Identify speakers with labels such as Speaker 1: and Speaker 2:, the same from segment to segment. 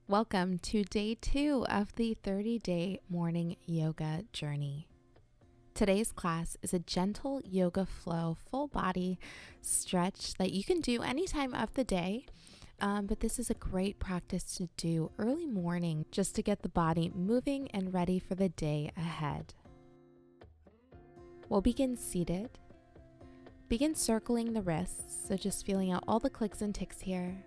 Speaker 1: Welcome to day 2 of the 30-day morning yoga journey. Today's class is a gentle yoga flow, full body stretch that you can do anytime of the day, but this is a great practice to do early morning just to get the body moving and ready for the day ahead. We'll begin seated. Begin circling the wrists, so just feeling out all the clicks and ticks here.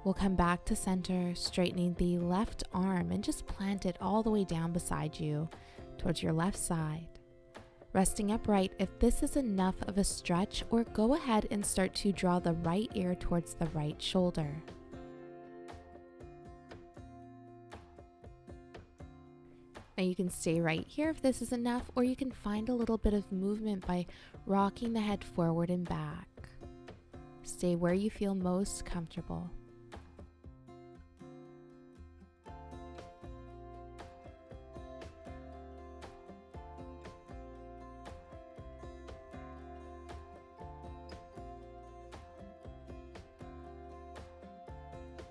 Speaker 1: We'll come back to center, straightening the left arm and just plant it all the way down beside you towards your left side. Resting upright if this is enough of a stretch, or go ahead and start to draw the right ear towards the right shoulder. Now you can stay right here if this is enough, or you can find a little bit of movement by rocking the head forward and back. Stay where you feel most comfortable.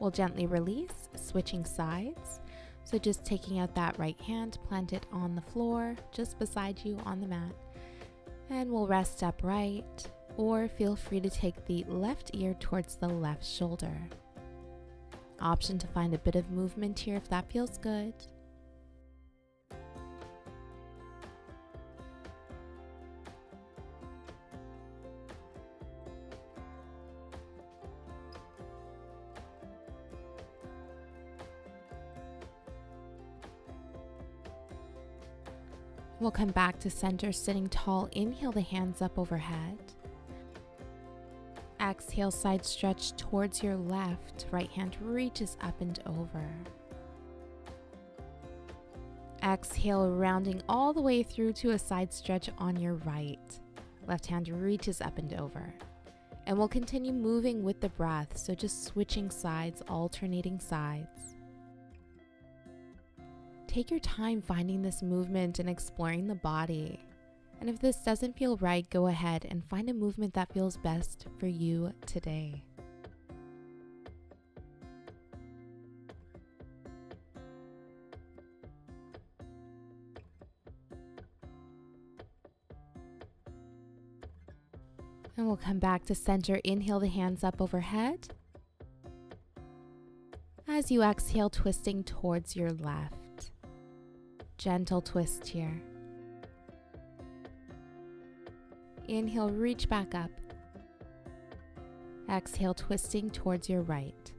Speaker 1: We'll gently release, switching sides. So just taking out that right hand, plant it on the floor, just beside you on the mat. And we'll rest upright, or feel free to take the left ear towards the left shoulder. Option to find a bit of movement here if that feels good. We'll come back to center, sitting tall. Inhale the hands up overhead. Exhale, side stretch towards your left. Right hand reaches up and over. Exhale, rounding all the way through to a side stretch on your right. Left hand reaches up and over. And we'll continue moving with the breath, so just switching sides, alternating sides. Take your time finding this movement and exploring the body. And if this doesn't feel right, go ahead and find a movement that feels best for you today. And we'll come back to center. Inhale the hands up overhead. As you exhale, twisting towards your left. Gentle twist here. Inhale, reach back up. Exhale, twisting towards your right.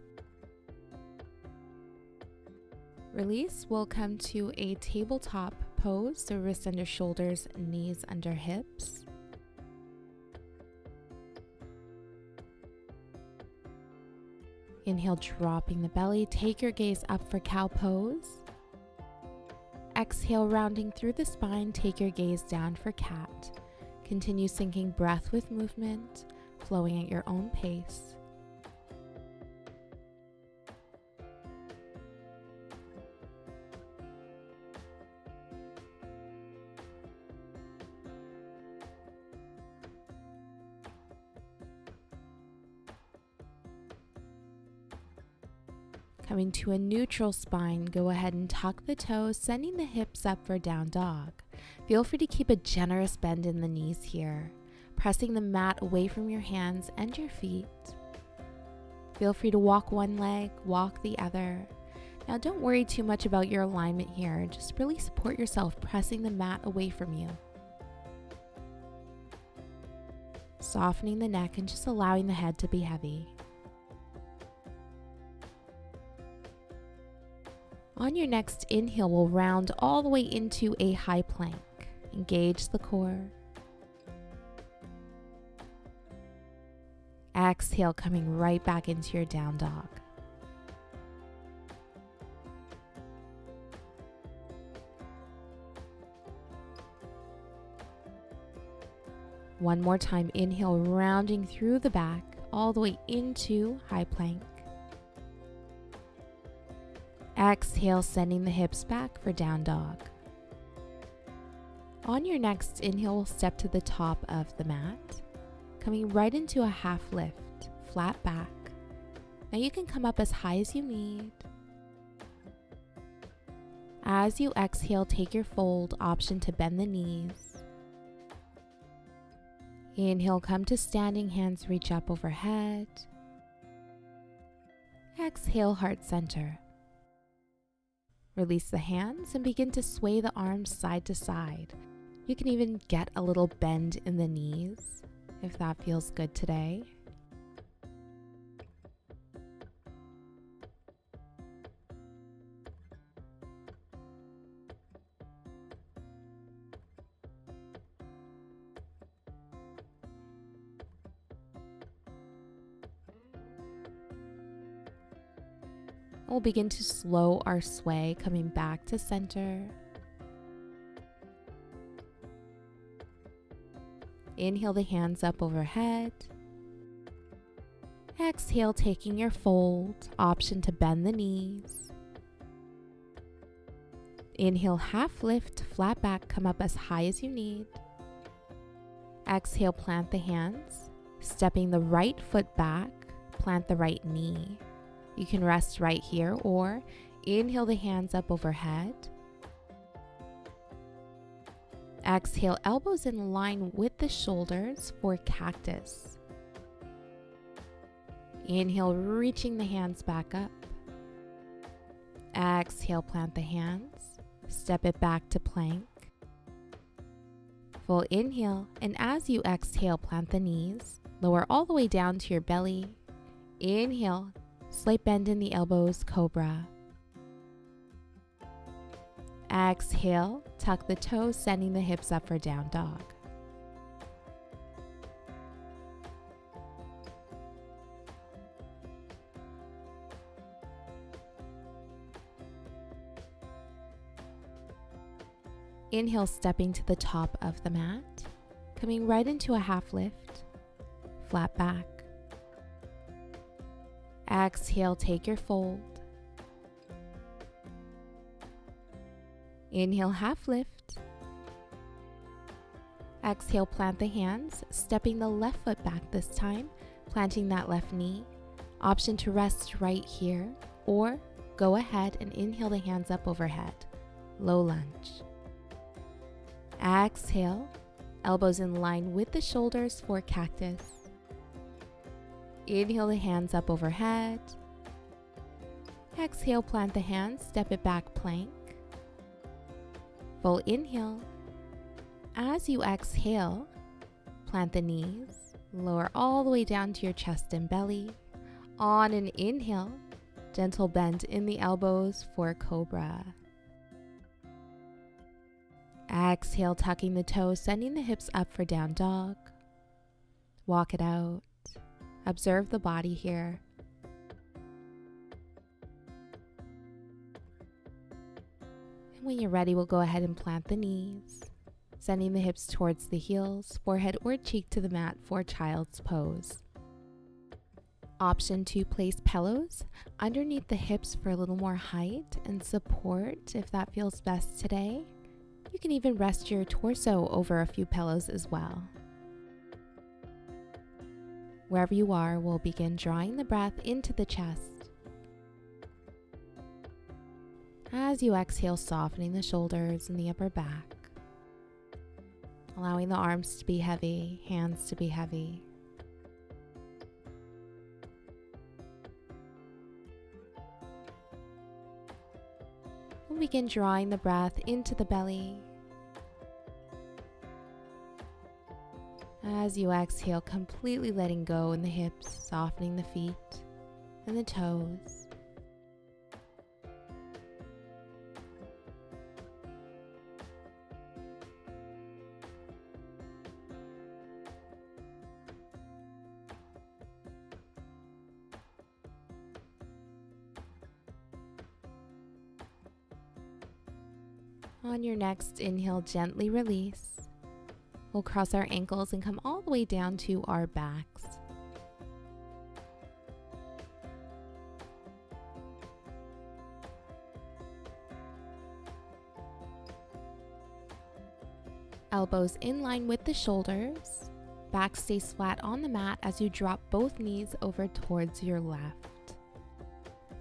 Speaker 1: Release. We'll come to a tabletop pose, so wrists under shoulders, knees under hips. Inhale, dropping the belly. Take your gaze up for cow pose. Exhale, rounding through the spine, take your gaze down for cat. Continue syncing breath with movement, flowing at your own pace. Coming to a neutral spine, go ahead and tuck the toes, sending the hips up for down dog. Feel free to keep a generous bend in the knees here, pressing the mat away from your hands and your feet. Feel free to walk one leg, walk the other. Now don't worry too much about your alignment here, just really support yourself, pressing the mat away from you. Softening the neck and just allowing the head to be heavy. On your next inhale, we'll round all the way into a high plank. Engage the core. Exhale, coming right back into your down dog. One more time, inhale, rounding through the back, all the way into high plank. Exhale, sending the hips back for down dog. On your next inhale, we'll step to the top of the mat, coming right into a half lift, flat back. Now you can come up as high as you need. As you exhale, take your fold, option to bend the knees. Inhale, come to standing, hands reach up overhead. Exhale, heart center. Release the hands and begin to sway the arms side to side. You can even get a little bend in the knees if that feels good today. We'll begin to slow our sway, coming back to center. Inhale the hands up overhead. Exhale, taking your fold, option to bend the knees. Inhale, half lift, flat back, come up as high as you need. Exhale, plant the hands, stepping the right foot back, plant the right knee. You can rest right here or inhale the hands up overhead. Exhale, elbows in line with the shoulders for cactus. Inhale, reaching the hands back up. Exhale, plant the hands, step it back to plank. Full inhale, and as you exhale, plant the knees, lower all the way down to your belly. Inhale, slight bend in the elbows, cobra. Exhale, tuck the toes, sending the hips up for down dog. Inhale, stepping to the top of the mat, coming right into a half lift, flat back. Exhale, take your fold. Inhale, half lift. Exhale, plant the hands, stepping the left foot back this time, planting that left knee. Option to rest right here, or go ahead and inhale the hands up overhead. Low lunge. Exhale, elbows in line with the shoulders for cactus. Inhale the hands up overhead. Exhale, plant the hands, step it back, plank. Full inhale. As you exhale, plant the knees, lower all the way down to your chest and belly. On an inhale, gentle bend in the elbows for cobra. Exhale, tucking the toes, sending the hips up for down dog. Walk it out. Observe the body here. And when you're ready, we'll go ahead and plant the knees, sending the hips towards the heels, forehead or cheek to the mat for child's pose. Option to place pillows underneath the hips for a little more height and support if that feels best today. You can even rest your torso over a few pillows as well. Wherever you are, we'll begin drawing the breath into the chest. As you exhale, softening the shoulders and the upper back, allowing the arms to be heavy, hands to be heavy. We'll begin drawing the breath into the belly. As you exhale, completely letting go in the hips, softening the feet and the toes. On your next inhale, gently release. We'll cross our ankles and come all the way down to our backs. Elbows in line with the shoulders. Back stays flat on the mat as you drop both knees over towards your left.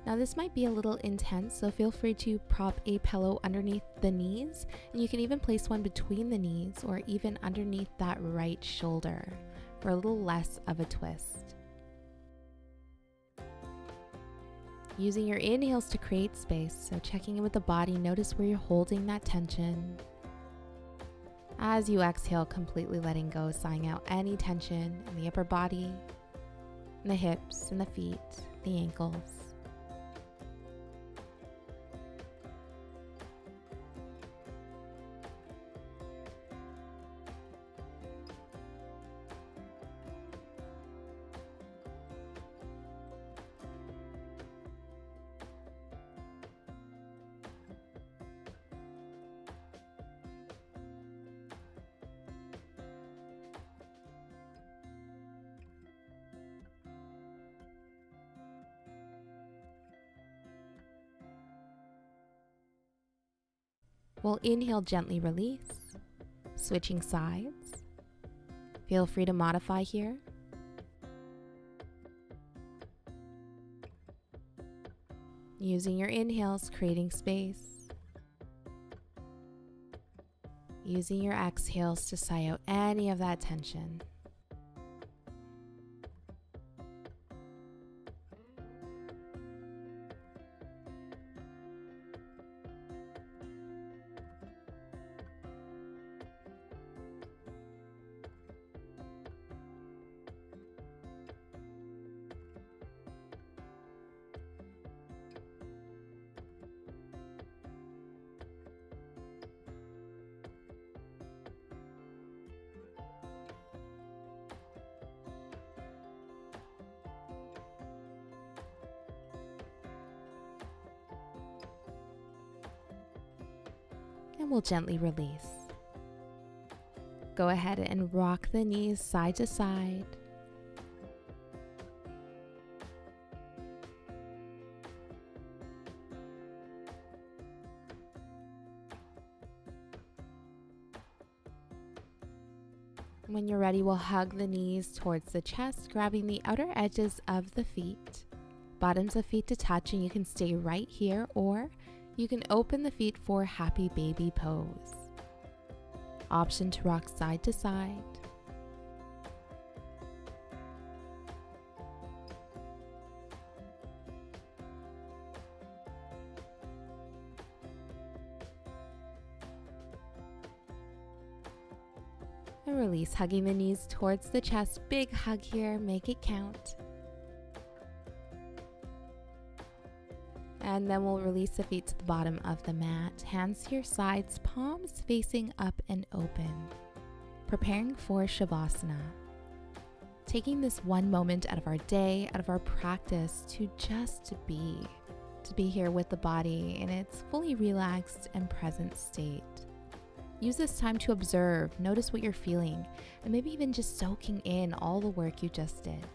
Speaker 1: Now this might be a little intense, so feel free to prop a pillow underneath the knees, and you can even place one between the knees or even underneath that right shoulder for a little less of a twist. Using your inhales to create space, so checking in with the body, notice where you're holding that tension. As you exhale, completely letting go, sighing out any tension in the upper body, in the hips, in the feet, the ankles. We'll inhale, gently release, switching sides. Feel free to modify here. Using your inhales, creating space. Using your exhales to sigh out any of that tension. And we'll gently release. Go ahead and rock the knees side to side. When you're ready, we'll hug the knees towards the chest, grabbing the outer edges of the feet. Bottoms of feet to touch, and you can stay right here, or you can open the feet for happy baby pose. Option to rock side to side. And release, hugging the knees towards the chest. Big hug here, make it count. And then we'll release the feet to the bottom of the mat, hands to your sides, palms facing up and open. Preparing for Shavasana. Taking this one moment out of our day, out of our practice, to just be here with the body in its fully relaxed and present state. Use this time to observe, notice what you're feeling, and maybe even just soaking in all the work you just did.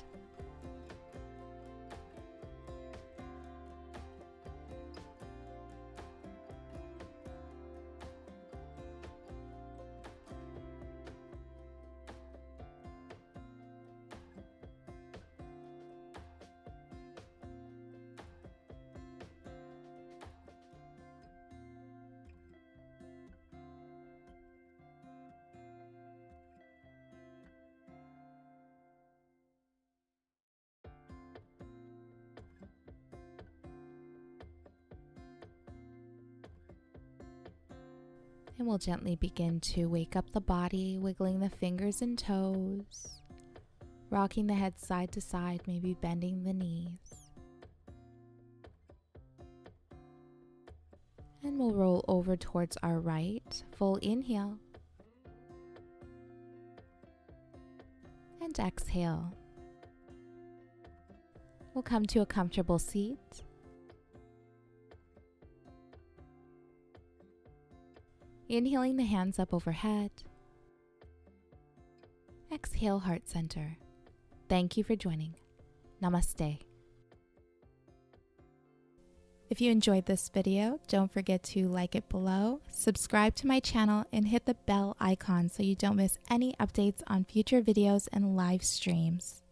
Speaker 1: And we'll gently begin to wake up the body, wiggling the fingers and toes, rocking the head side to side, maybe bending the knees. And we'll roll over towards our right, full inhale. And exhale. We'll come to a comfortable seat. Inhaling the hands up overhead. Exhale, Heart Center. Thank you for joining. Namaste. If you enjoyed this video, don't forget to like it below, subscribe to my channel, and hit the bell icon so you don't miss any updates on future videos and live streams.